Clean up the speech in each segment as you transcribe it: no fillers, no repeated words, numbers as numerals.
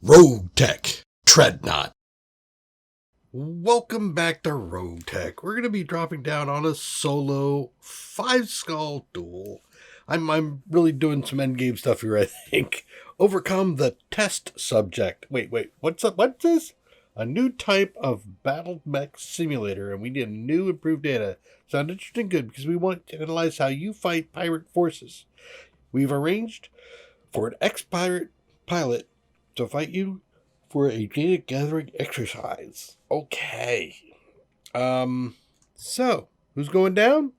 RogueTech, tread not. Welcome back to RogueTech. We're going to be dropping down on a solo 5-skull duel. I'm really doing some endgame stuff here, I think. Overcome the test subject. Wait, what's up? What's this? A new type of BattleMechs simulator, and we need new improved data. Sound interesting? Good, because we want to analyze how you fight pirate forces. We've arranged for an ex-pirate pilot to fight you for a data gathering exercise. Okay. So, who's going down?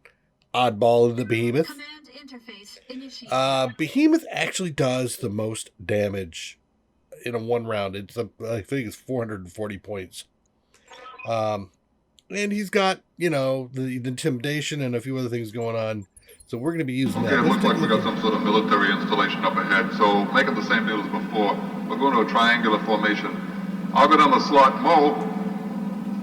Oddball and the Behemoth. Command interface initiated. Behemoth actually does the most damage in a one round. I think it's 440 points. And he's got, the intimidation and a few other things going on. So we're going to be using that. Okay, it looks like we got some sort of military installation up ahead, so make it the same deal as before. We're going to a triangular formation. I'll go down the slot. Mo,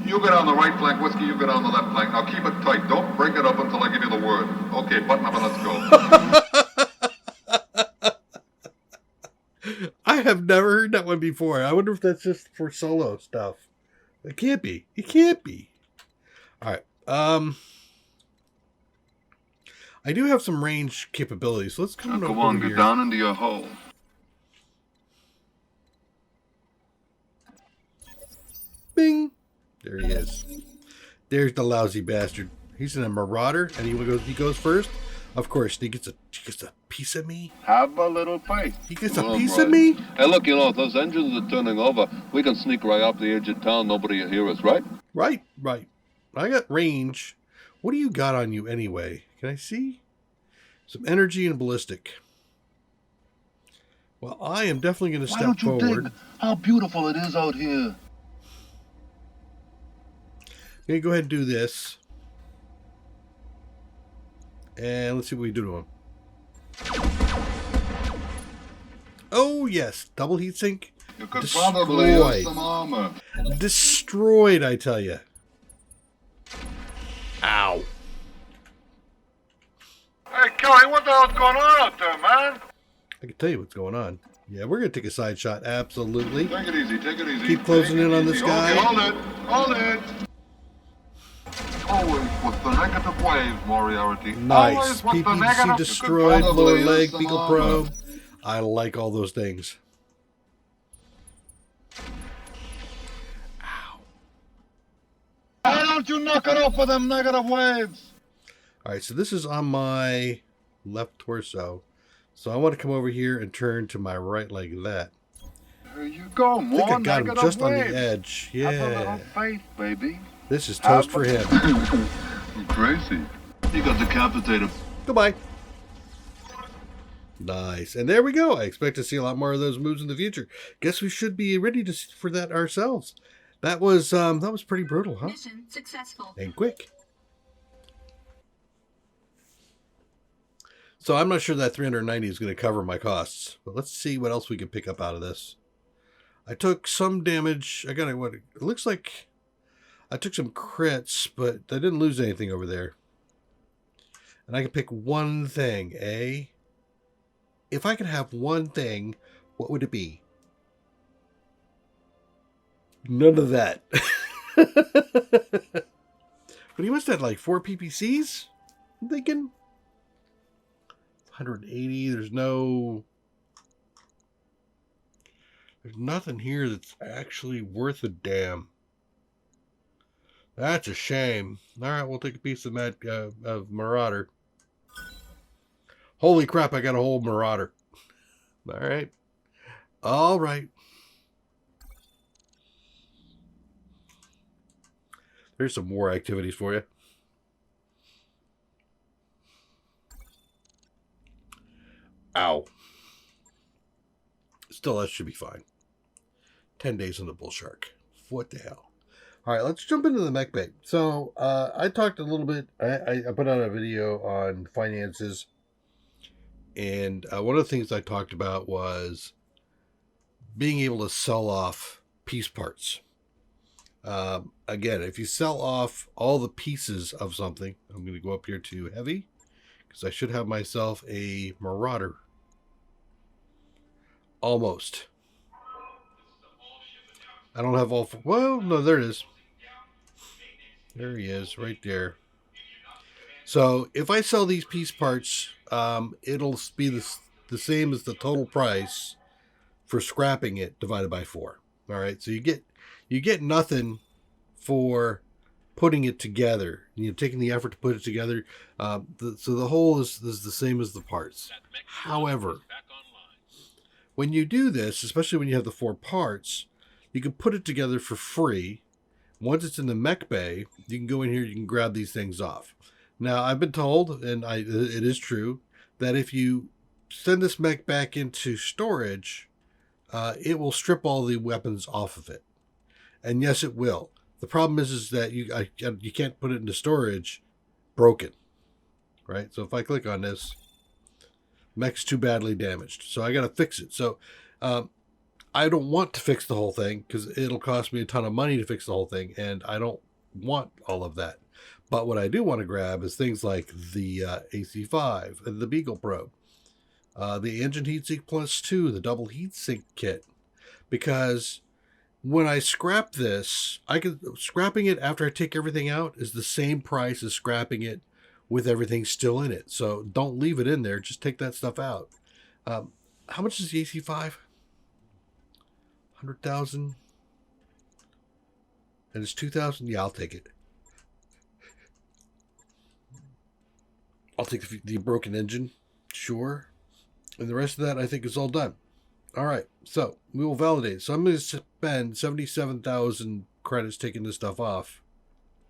you go down the right flank. Whiskey, you go down the left flank. Now keep it tight. Don't break it up until I give you the word. Okay, button up and let's go. I have never heard that one before. I wonder if that's just for solo stuff. It can't be. It can't be. All right. I do have some range capabilities, so let's come over here. Get down into your hole. Bing! There he is. There's the lousy bastard. He's in a marauder, and he goes first. Of course, he gets a piece of me. Have a little faith. He gets a piece of me. Hey, look, if those engines are turning over, we can sneak right up the edge of town. Nobody will hear us, right? Right. I got range. What do you got on you anyway? Can I see? Some energy and ballistic. Well, I am definitely going to step forward. Dig how beautiful it is out here. I'm going to go ahead and do this. And let's see what we do to him. Oh, yes. Double heat sink. You could probably use some armor. Destroyed, I tell you. Ow. Hey, Kelly, what the hell's going on out there, man? I can tell you what's going on. Yeah, we're going to take a side shot. Absolutely. Take it easy. Keep closing in on this guy. Okay, hold it. Always with the negative waves, Moriarty. Nice. PPC destroyed, lower leg, fecal probe. I like all those things. Ow. Why don't you knock it off with them negative waves? Alright, so this is on my left torso. So I want to come over here and turn to my right like that. There you go. I think I got him just on the edge. Yeah. Have a little faith, baby. This is toast for him. Crazy. You got decapitated. Goodbye. Nice. And there we go. I expect to see a lot more of those moves in the future. Guess we should be ready for that ourselves. That was pretty brutal, huh? Mission successful. And quick. So I'm not sure that 390 is going to cover my costs. But let's see what else we can pick up out of this. I took some damage. I got what it looks like. I took some crits, but I didn't lose anything over there. And I can pick one thing, eh? If I could have one thing, what would it be? None of that. But he must have like 4 PPCs, I'm thinking. 180, there's nothing here that's actually worth a damn. That's a shame. Alright, we'll take a piece of that of Marauder. Holy crap, I got a whole Marauder. Alright. Alright. There's some war activities for you. Ow. Still, that should be fine. 10 days on the bull shark. What the hell? All right, let's jump into the mech bay. So, I talked a little bit. I put out a video on finances. And one of the things I talked about was being able to sell off piece parts. Again, if you sell off all the pieces of something, I'm going to go up here to heavy. Because I should have myself a Marauder. Almost. I don't have all four. Well, no, there it is. There he is, right there. So if I sell these piece parts, it'll be the same as the total price for scrapping it divided by 4. All right, so you get nothing for putting it together. Taking the effort to put it together. So the whole is the same as the parts. However, when you do this, especially when you have the 4 parts, you can put it together for free. Once it's in the mech bay, you can go in here, you can grab these things off. Now, I've been told, and it is true, that if you send this mech back into storage, it will strip all the weapons off of it. And yes, it will. The problem is that you can't put it into storage broken, right? So if I click on this, mech's too badly damaged. So I got to fix it. So I don't want to fix the whole thing because it'll cost me a ton of money to fix the whole thing, and I don't want all of that. But what I do want to grab is things like the AC5, the Beagle Probe, the Engine Heatsink Plus 2, the Double Heatsink Kit, because when I scrap this, scrapping it after I take everything out is the same price as scrapping it with everything still in it. So don't leave it in there. Just take that stuff out. How much is the AC5? 100,000, and it's 2,000. Yeah, I'll take it. I'll take the broken engine, sure. And the rest of that I think is all done. All right, so we will validate. So I'm going to spend 77,000 credits taking this stuff off,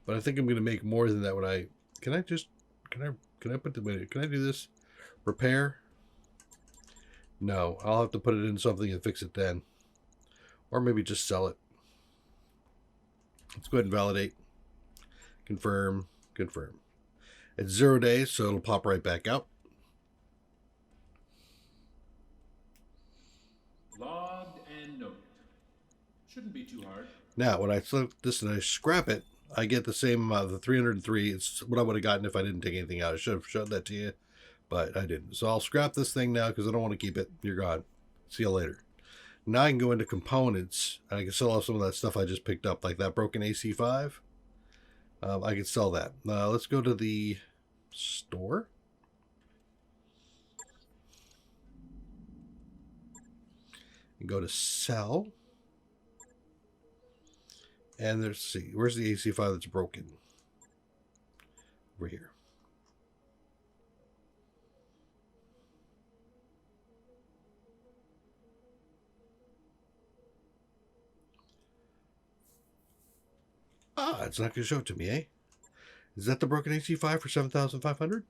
but I think I'm going to make more than that when I. Can I do this? Repair? No, I'll have to put it in something and fix it then. Or maybe just sell it. Let's go ahead and validate. Confirm. Confirm. It's 0 days, so it'll pop right back out. Logged and noted. Shouldn't be too hard. Now, when I select this and I scrap it, I get the same amount, the 303. It's what I would have gotten if I didn't take anything out. I should have showed that to you, but I didn't. So I'll scrap this thing now because I don't want to keep it. You're gone. See you later. Now I can go into components, and I can sell off some of that stuff I just picked up, like that broken AC5. I can sell that. Let's go to the store. And go to sell. And let's see, where's the AC5 that's broken? Over here. Ah, it's not going to show it to me, eh? Is that the broken AC5 for 7,500?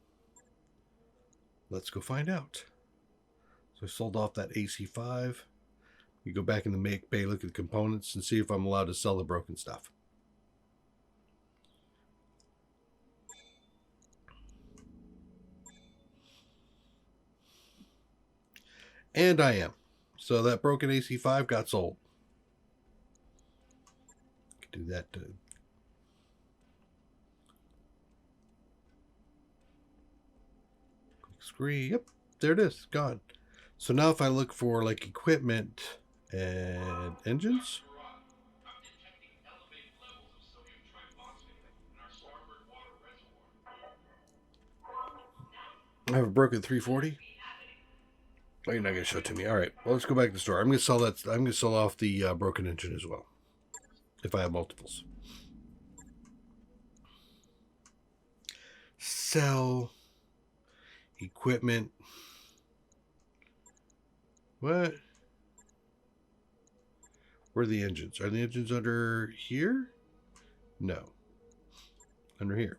Let's go find out. So I sold off that AC5. You go back in the make bay, look at the components, and see if I'm allowed to sell the broken stuff. And I am. So that broken AC5 got sold. Could do that too. Quick screen. Yep, there it is. Gone. So now if I look for like equipment and engines. I have a broken 340. Oh, you're not going to show it to me. All right. Well, let's go back to the store. I'm going to sell that. I'm going to sell off the broken engine as well, if I have multiples. Sell equipment. What? Where are the engines? Are the engines under here? No. Under here.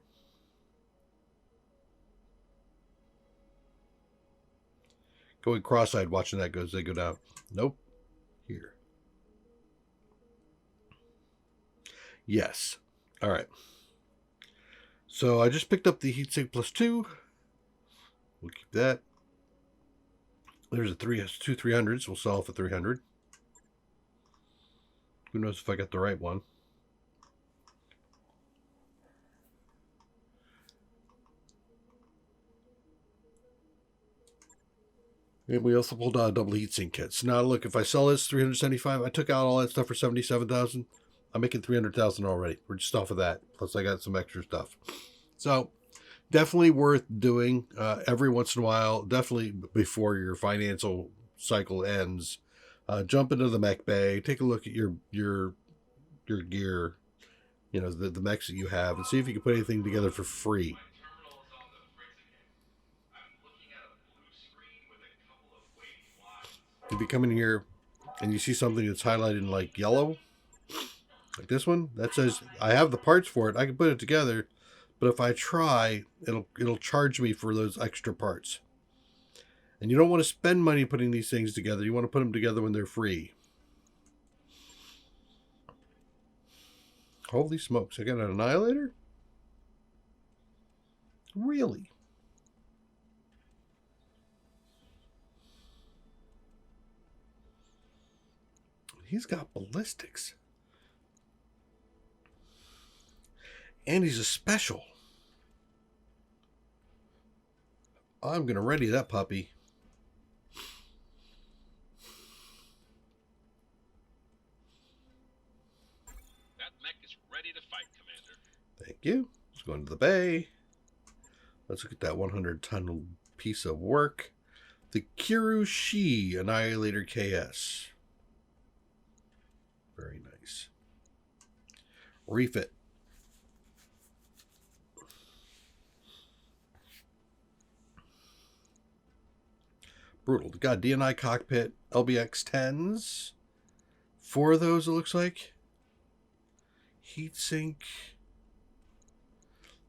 Going cross-eyed watching that goes, they go down. Nope. Here. Yes. All right. So I just picked up the Heatsink Plus 2. We'll keep that. There's a two 300s. We'll sell for 300. Who knows if I got the right one. And we also pulled out a double heatsink kit. So now look, if I sell this 375, I took out all that stuff for 77,000. I'm making 300,000 already. We're just off of that. Plus I got some extra stuff. So definitely worth doing every once in a while. Definitely before your financial cycle ends. Jump into the mech bay. Take a look at your gear. You know, the mechs that you have, and see if you can put anything together for free. If you come in here and you see something that's highlighted in like yellow, like this one, that says I have the parts for it. I can put it together, but if I try, it'll charge me for those extra parts. And you don't want to spend money putting these things together. You want to put them together when they're free. Holy smokes, I got an annihilator? Really? He's got ballistics. And he's a special. I'm going to ready that puppy. That mech is ready to fight, Commander. Thank you. Let's go into the bay. Let's look at that 100-ton piece of work. The Kirushi Annihilator KS. Very nice. Refit. Brutal. Got DNI cockpit, LBX 10s. 4 of those, it looks like. Heatsink.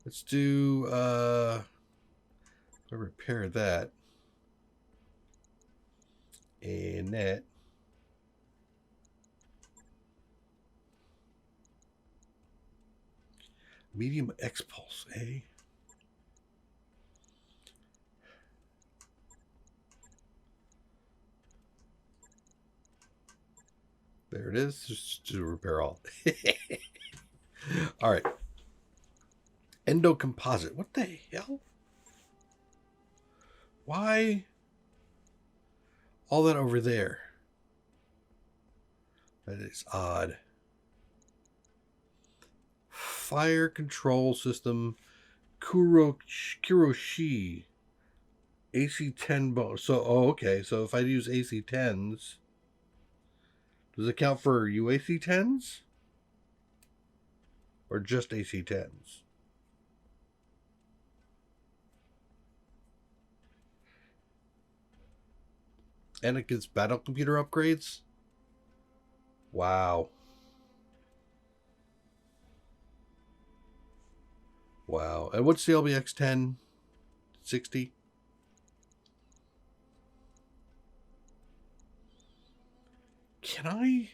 Let's do repair that. And that. Medium X pulse, eh? There it is. Just to repair all. All right. Endo composite. What the hell? Why all that over there? That is odd. Fire control system. Kuroshi. AC-10 bonus. So, okay. So if I use AC-10s, does it count for UAC-10s? Or just AC-10s? And it gets battle computer upgrades? Wow. Wow. And what's the LBX 1060? Can I?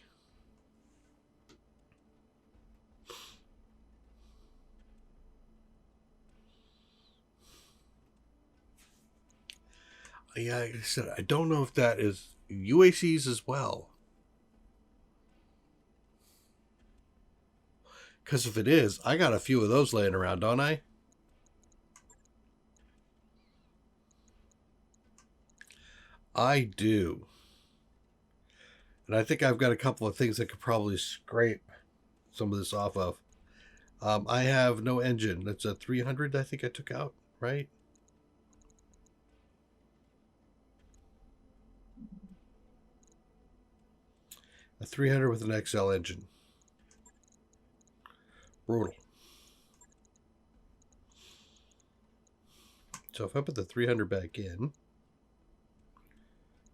Yeah, like I said, I don't know if that is UACs as well. Because if it is, I got a few of those laying around, don't I? I do. And I think I've got a couple of things I could probably scrape some of this off of. I have no engine. That's a 300 I think I took out, right? A 300 with an XL engine. Brutal. So if I put the 300 back in,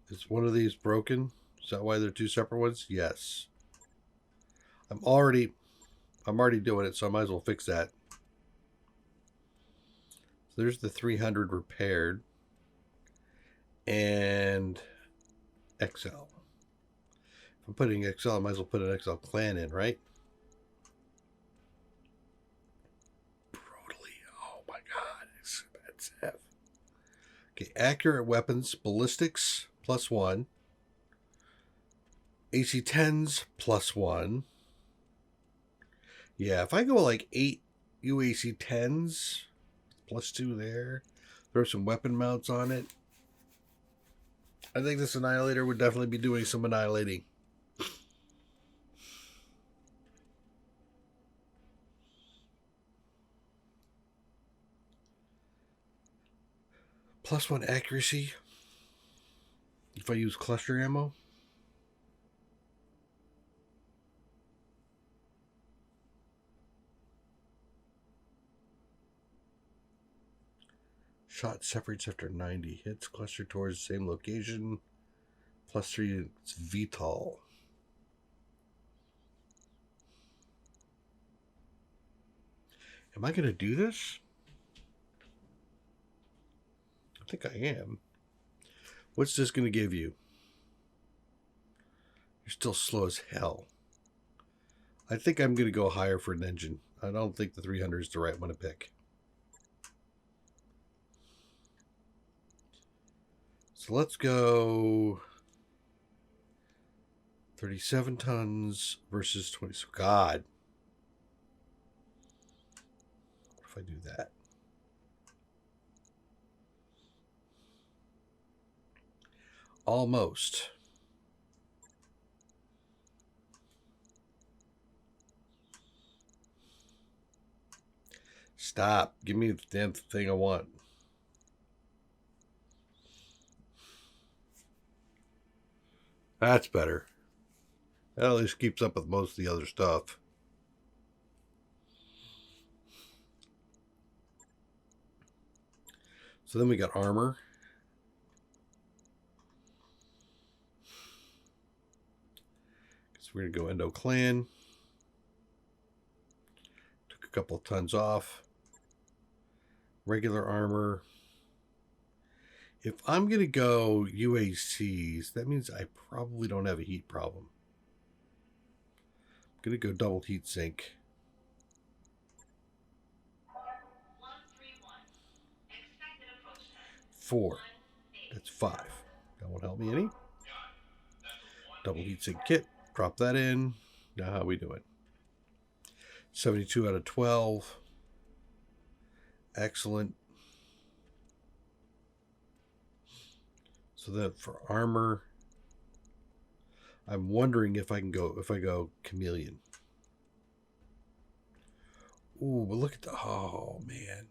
is one of these broken? Is that why they're two separate ones? Yes. I'm already doing it, so I might as well fix that. So there's the 300 repaired. And XL. If I'm putting XL, I might as well put an XL clan in, right? Brutally. Oh my god, expensive. Okay, accurate weapons, ballistics, +1. AC-10s, +1. Yeah, if I go like 8 UAC-10s, +2 there, throw some weapon mounts on it, I think this Annihilator would definitely be doing some annihilating. +1 accuracy if I use cluster ammo. Shot separates after 90 hits. Cluster towards the same location. +3, it's VTOL. Am I going to do this? I think I am. What's this going to give you? You're still slow as hell. I think I'm going to go higher for an engine. I don't think the 300 is the right one to pick. So let's go 37 tons versus 20. So God. What if I do that? Almost. Stop. Give me the damn thing I want. That's better. That at least keeps up with most of the other stuff. So then we got armor. So we're going to go Endo Clan. Took a couple of tons off. Regular armor. If I'm going to go UACs, that means I probably don't have a heat problem. I'm going to go double heat sink. 4. That's 5. That won't help me any. Double heat sink kit. Drop that in. Now how we doing? 72 out of 12. Excellent. So then for armor, I'm wondering if I go chameleon. Ooh, but look at the, oh man.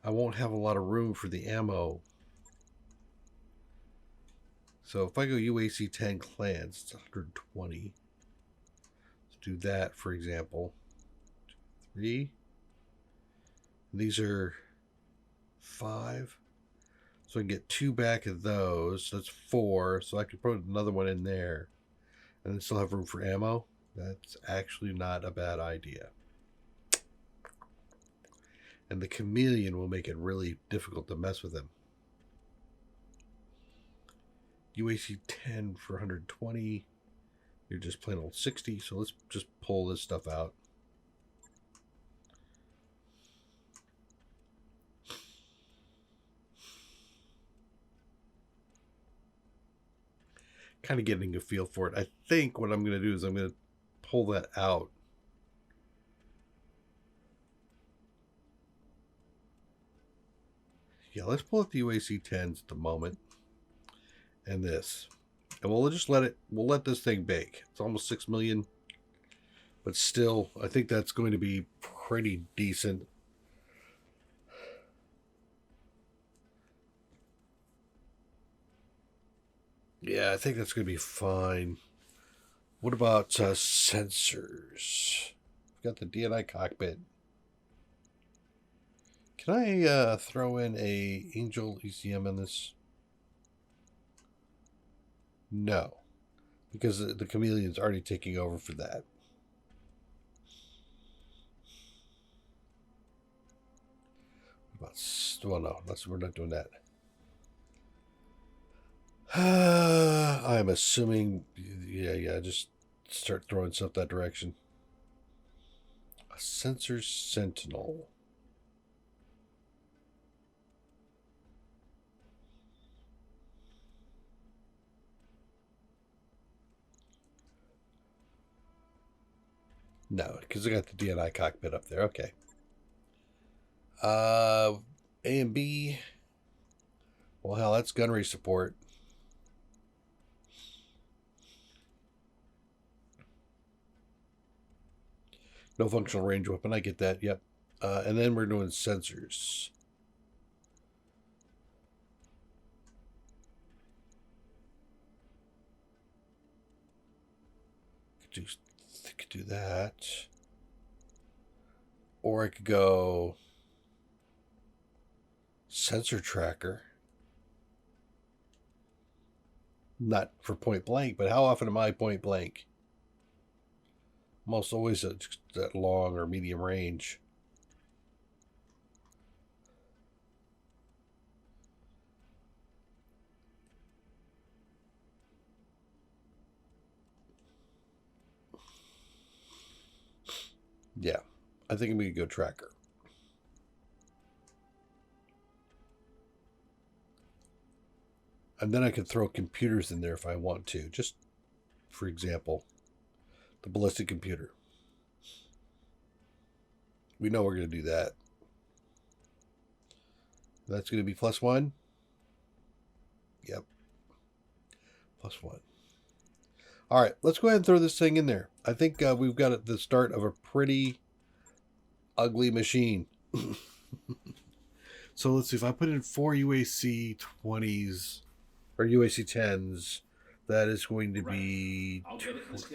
I won't have a lot of room for the ammo. So if I go UAC 10 clans, it's 120. Let's do that, for example. 3. These are 5. So I can get 2 back of those. So that's 4. So I could put another one in there. And then still have room for ammo. That's actually not a bad idea. And the chameleon will make it really difficult to mess with him. UAC 10 for 120. You're just plain old 60. So let's just pull this stuff out. Kind of getting a feel for it. I think what I'm going to do is I'm going to pull that out. Yeah, let's pull out the UAC 10s at the moment. And this. And we'll just let this thing bake. It's almost 6 million. But still, I think that's going to be pretty decent. Yeah, I think that's going to be fine. What about sensors? We've got the DNI cockpit. Can I throw in a Angel ECM in this? No, because the chameleon's already taking over for that. What about, well, no, we're not doing that. I'm assuming, yeah, just start throwing stuff that direction. A sensor sentinel. No, because I got the DNI cockpit up there. Okay. A and B. Well, hell, that's gunnery support. No functional range weapon. I get that. Yep. And then we're doing sensors. Could do that. Or I could go sensor tracker. Not for point blank, but how often am I point blank? Almost always at long or medium range. Yeah, I think I'm going to go tracker. And then I could throw computers in there if I want to. Just for example, the ballistic computer. We know we're going to do that. That's going to be +1. Yep. +1. All right, let's go ahead and throw this thing in there. I think we've got at the start of a pretty ugly machine. So let's see, if I put in 4 UAC 20s or UAC 10s, that is going to be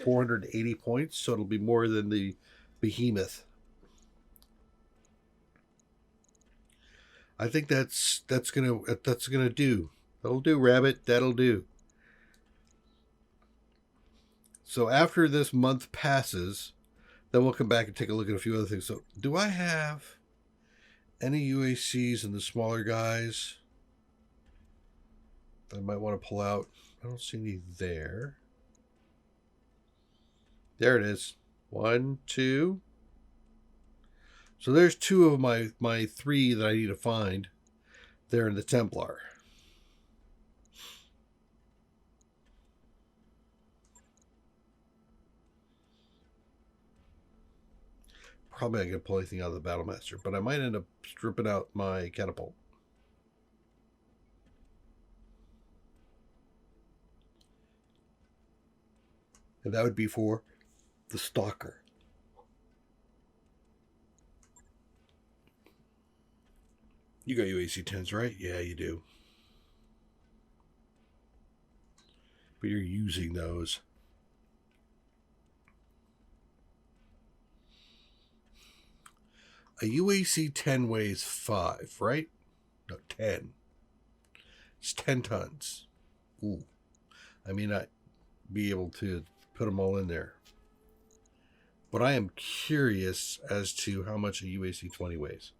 480 points, so it'll be more than the behemoth. I think that's gonna do. That'll do, Rabbit. That'll do. So after this month passes, then we'll come back and take a look at a few other things. So do I have any UACs in the smaller guys that I might want to pull out? I don't see any there. There it is. 1, 2. So there's 2 of my 3 that I need to find. They're in the Templar. Probably not going to pull anything out of the Battlemaster, but I might end up stripping out my catapult. And that would be for the Stalker. You got UAC 10s, right? Yeah, you do. But you're using those. A UAC 10 weighs 5, right? No, 10. It's 10 tons. Ooh. I may not be able to put them all in there. But I am curious as to how much a UAC 20 weighs.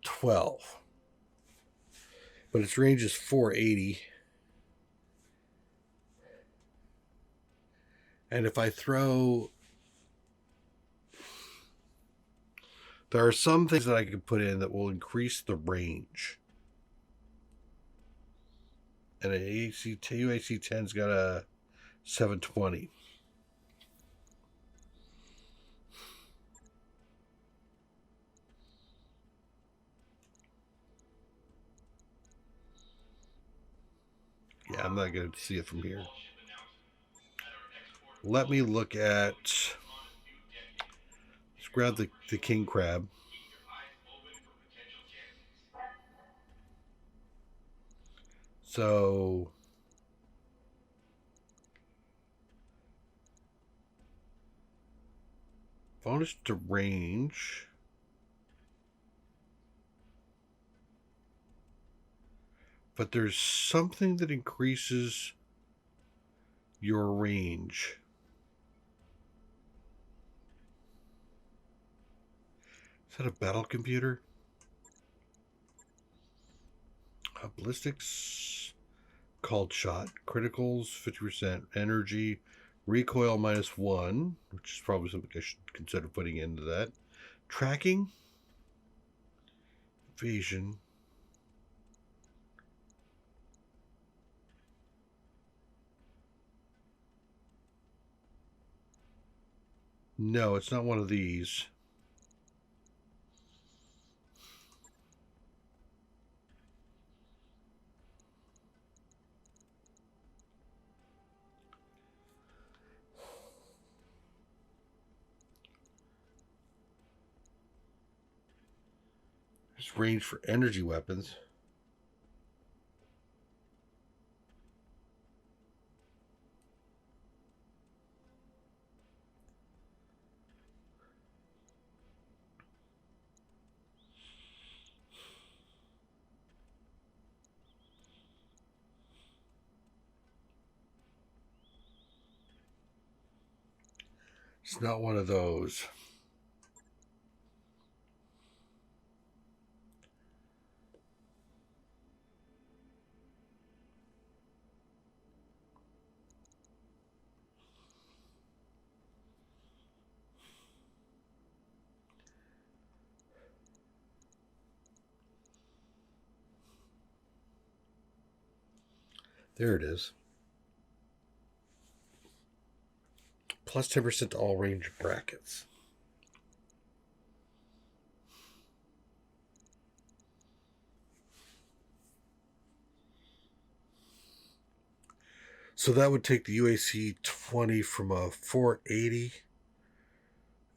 $12. But its range is 480. And if I throw... There are some things that I could put in that will increase the range. And an UAC 10's got a 720. Yeah, I'm not going to see it from here. Let me look at... Let's grab the king crab. So... bonus to range. But there's something that increases your range. Is that a battle computer? Ballistics, called shot, criticals 50%, energy, recoil -1, which is probably something I should consider putting into that. Tracking, evasion. No, it's not one of these. There's range for energy weapons. It's not one of those. There it is. Plus 10% to all range brackets. So that would take the UAC 20 from a 480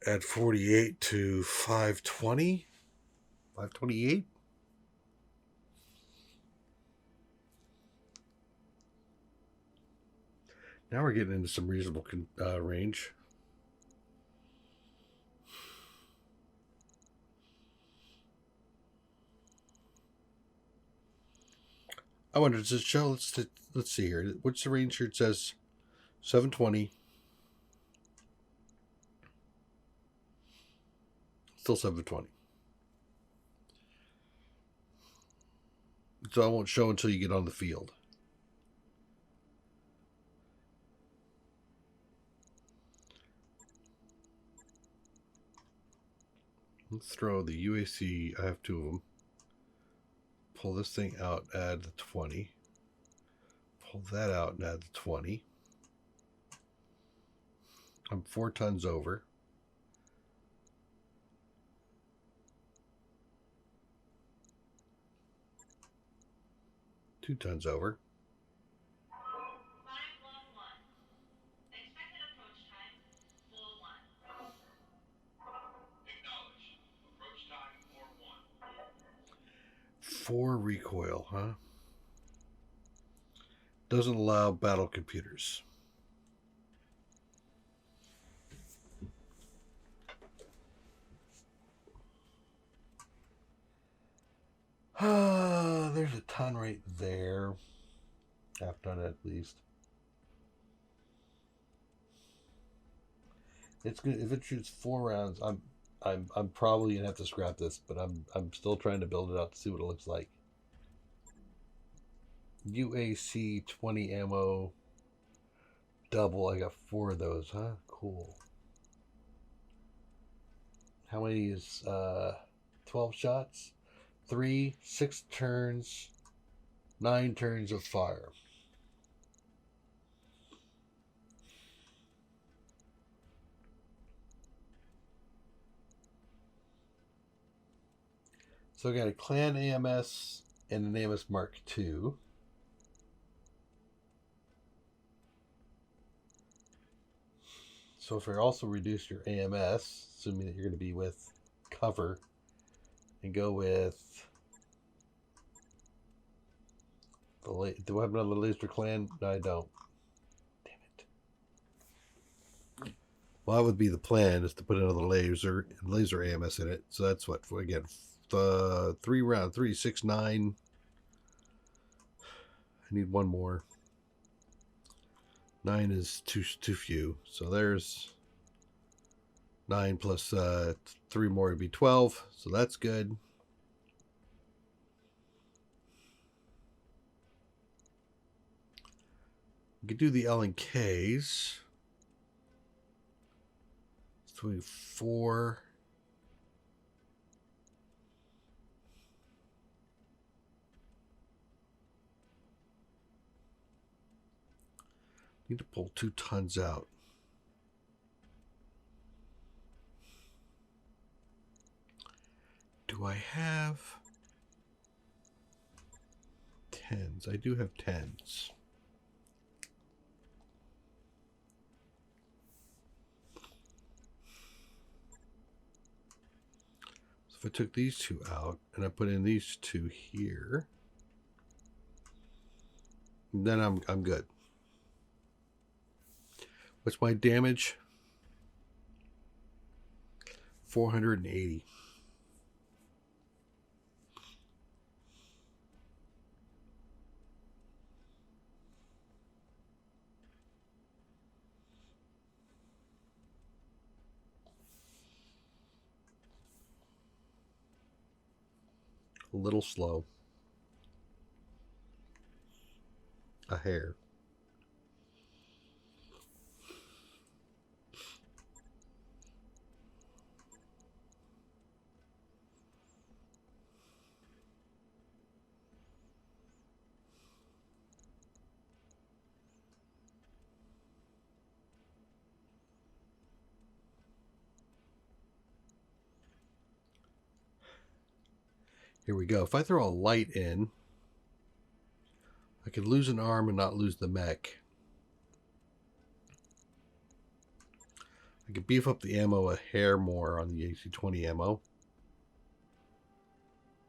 at 48 to 520, 528. Now we're getting into some reasonable range. I wonder, does it show? Let's see here. What's the range here? It says 720. Still 720. So I won't show until you get on the field. Let's throw the UAC. I have two of them. Pull this thing out, add the 20. Pull that out and add the 20. I'm 4 tons over. Two tons over. Acknowledged. Approach time 4-1. 4 recoil, huh? Doesn't allow battle computers. There's a ton right there. Half ton at least. It's good if it shoots 4 rounds. I'm probably gonna have to scrap this, but I'm still trying to build it out to see what it looks like. UAC 20 ammo double. I got 4 of those, huh? Cool. How many is 12 shots? 3, 6 turns, 9 turns of fire. So I got a Clan AMS and an AMS Mark II. So if I also reduce your AMS, assuming that you're going to be with cover, and go with do I have another laser clan? No, I don't. Damn it. Well, that would be the plan, is to put another laser AMS in it. So that's what, again, the 3 round, 3, 6, 9. I need 1 more. 9 is too few. So there's 9 plus 3 more would be 12. So that's good. We could do the L and Ks. It's 24. Need to pull 2 tons out. Do I have 10s? I do have 10s. So if I took these two out and I put in these two here, then I'm good. What's my damage? 480. A little slow. A hair. Here we go. If I throw a light in, I could lose an arm and not lose the mech. I could beef up the ammo a hair more on the AC-20 ammo.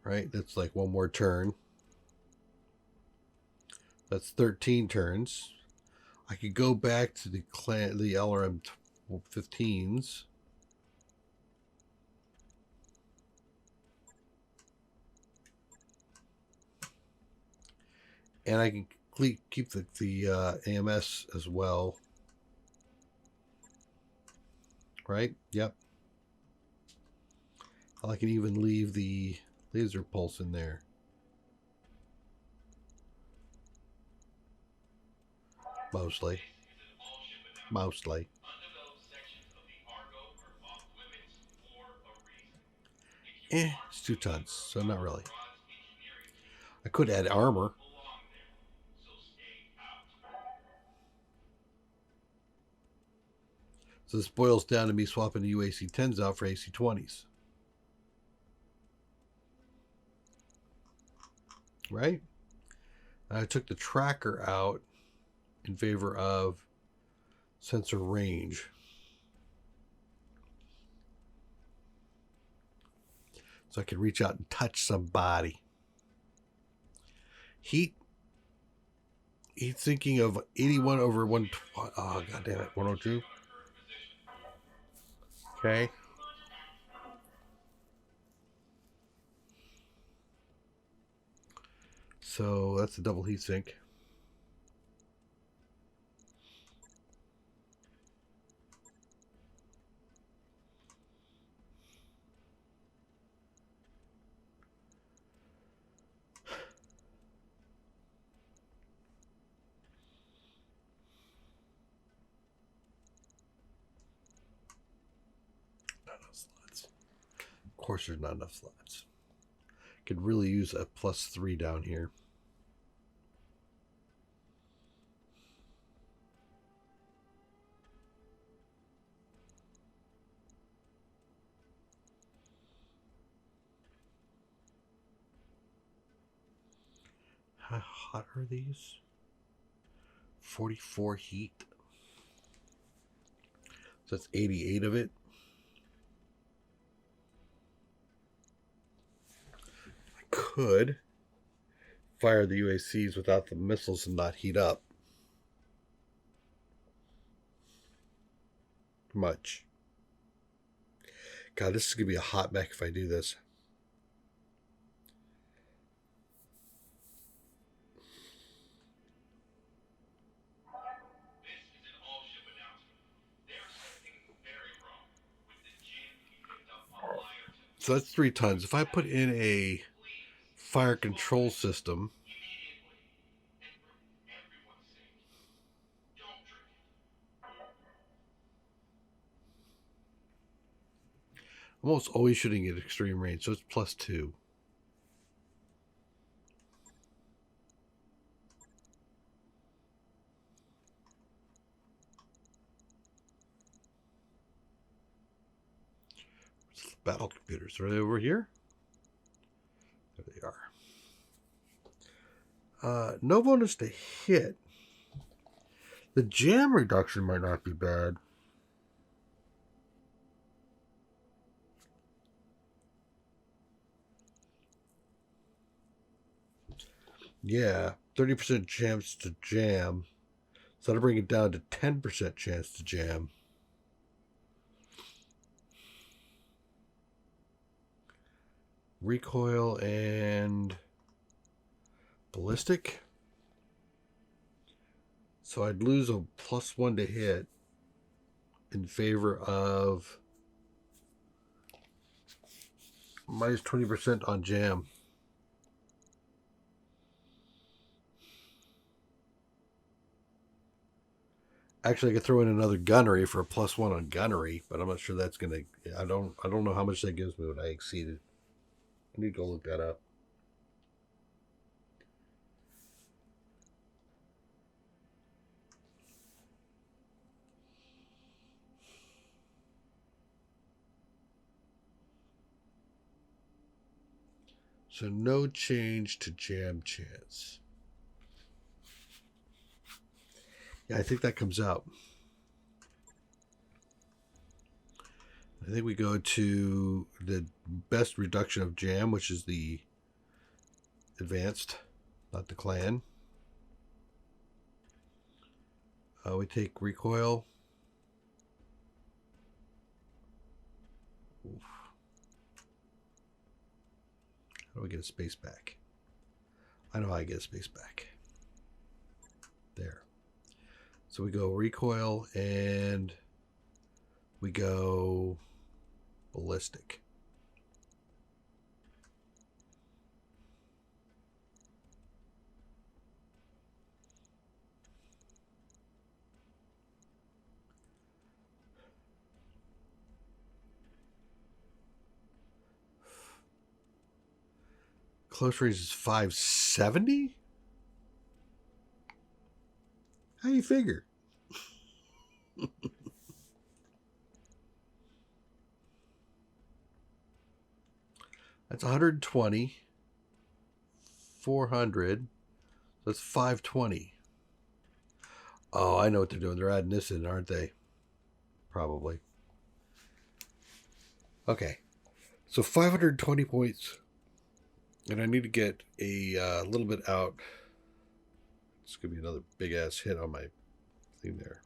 Right? That's like one more turn. That's 13 turns. I could go back to the LRM 15s. And I can keep the AMS as well. Right? Yep. I can even leave the laser pulse in there. Mostly. Mostly. It's 2 tons, so not really. I could add armor. So this boils down to me swapping the UAC-10s out for AC-20s. Right? And I took the tracker out in favor of sensor range. So I can reach out and touch somebody. Heat thinking of 81 over 120. Oh, god damn it. 102. Okay. So that's a double heat sink. Not enough slots. Of course, there's not enough slots. Could really use a +3 down here. How hot are these? 44 heat. So that's 88 of it. I could fire the UACs without the missiles and not heat up much. God, this is going to be a hot mech if I do this. So that's 3 tons. If I put in a fire control system, I'm almost always shooting at extreme range, so it's +2. Battle computers, are they over here? There they are. No bonus to hit. The jam reduction might not be bad. Yeah, 30% chance to jam. So that'll bring it down to 10% chance to jam. Recoil and ballistic. So I'd lose a +1 to hit in favor of minus 20% on jam. Actually, I could throw in another gunnery for a +1 on gunnery, but I'm not sure that's gonna. I don't know how much that gives me when I exceeded. I need to go look that up. So no change to jam chance. Yeah, I think that comes out. I think we go to the best reduction of jam, which is the advanced, not the clan. We take recoil. Oof. How do I get a space back? I know how I get a space back. There. So we go recoil and we go ballistic. Close range is 570? How do you figure? That's 120. 400. That's 520. Oh, I know what they're doing. They're adding this in, aren't they? Probably. Okay. So 520 points. And I need to get a little bit out. It's going to be another big ass hit on my thing there.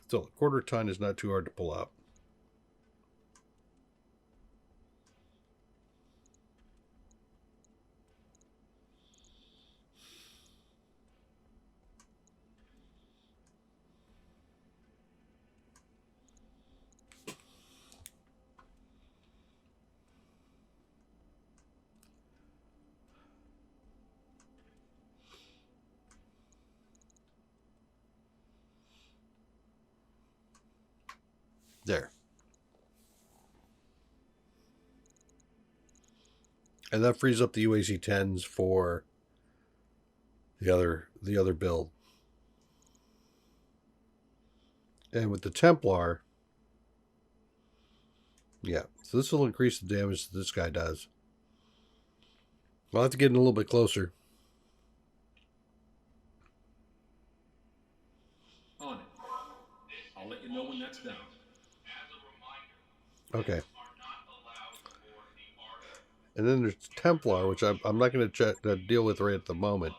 Still, a quarter ton is not too hard to pull out. There. And that frees up the UAC 10s for the other build. And with the Templar, yeah, so this will increase the damage that this guy does. I'll have to get in a little bit closer. On it. I'll let you know when that's done. Okay. And then there's Templar, which I'm not going to deal with right at the moment.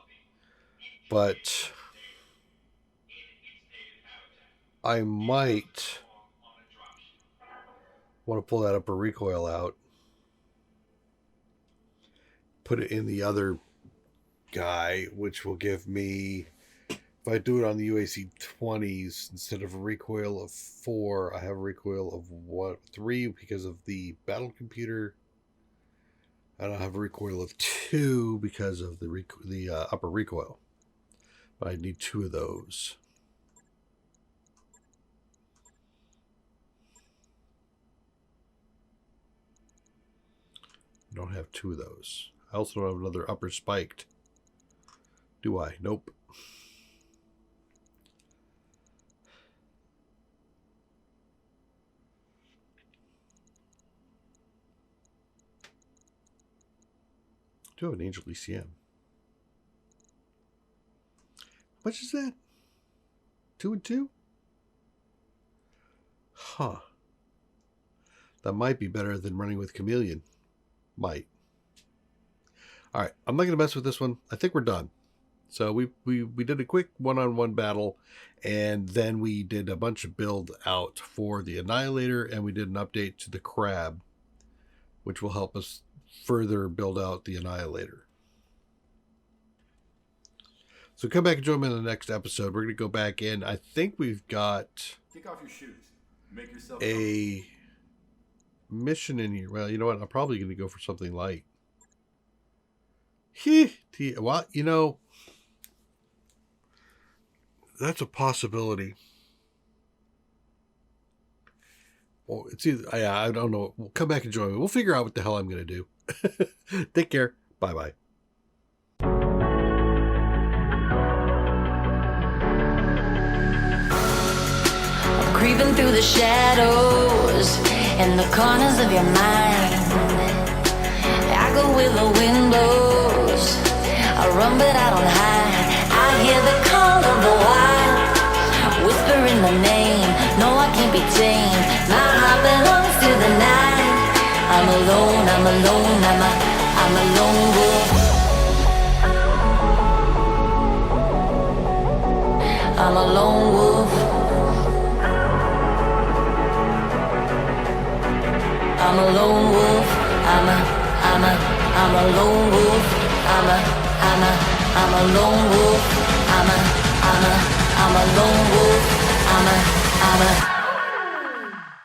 But I might want to pull that upper recoil out. Put it in the other guy, which will give me, if I do it on the UAC 20s, instead of a recoil of 4, I have a recoil of 3 because of the battle computer. And I have a recoil of 2 because of the upper recoil. But I need 2 of those. I don't have 2 of those. I also don't have another upper spiked. Do I? Nope. do have an Angel ECM. How much is that? 2 and 2? Huh. That might be better than running with Chameleon. Might. All right, I'm not going to mess with this one. I think we're done. So we did a quick one-on-one battle, and then we did a bunch of build out for the Annihilator, and we did an update to the Crab, which will help us further build out the Annihilator. So come back and join me in the next episode. We're going to go back in. I think we've got Kick off your shoes. Make yourself a mission in here. Well, you know what? I'm probably going to go for something light. Well, you know, that's a possibility. Well, it's either, I don't know. We'll come back and join me. We'll figure out what the hell I'm going to do. Take care. Bye-bye. Creeping through the shadows in the corners of your mind. I go where the wind blows. I run but I don't hide. I hear the call of the wild, whispering the name. No, I can't be tamed. My heart belongs to the night. I'm alone, I'm alone, I'm a lone wolf. I'm a lone wolf. I'm a lone wolf. I'm a lone wolf. I'm a lone wolf. I'm a lone wolf. I'm a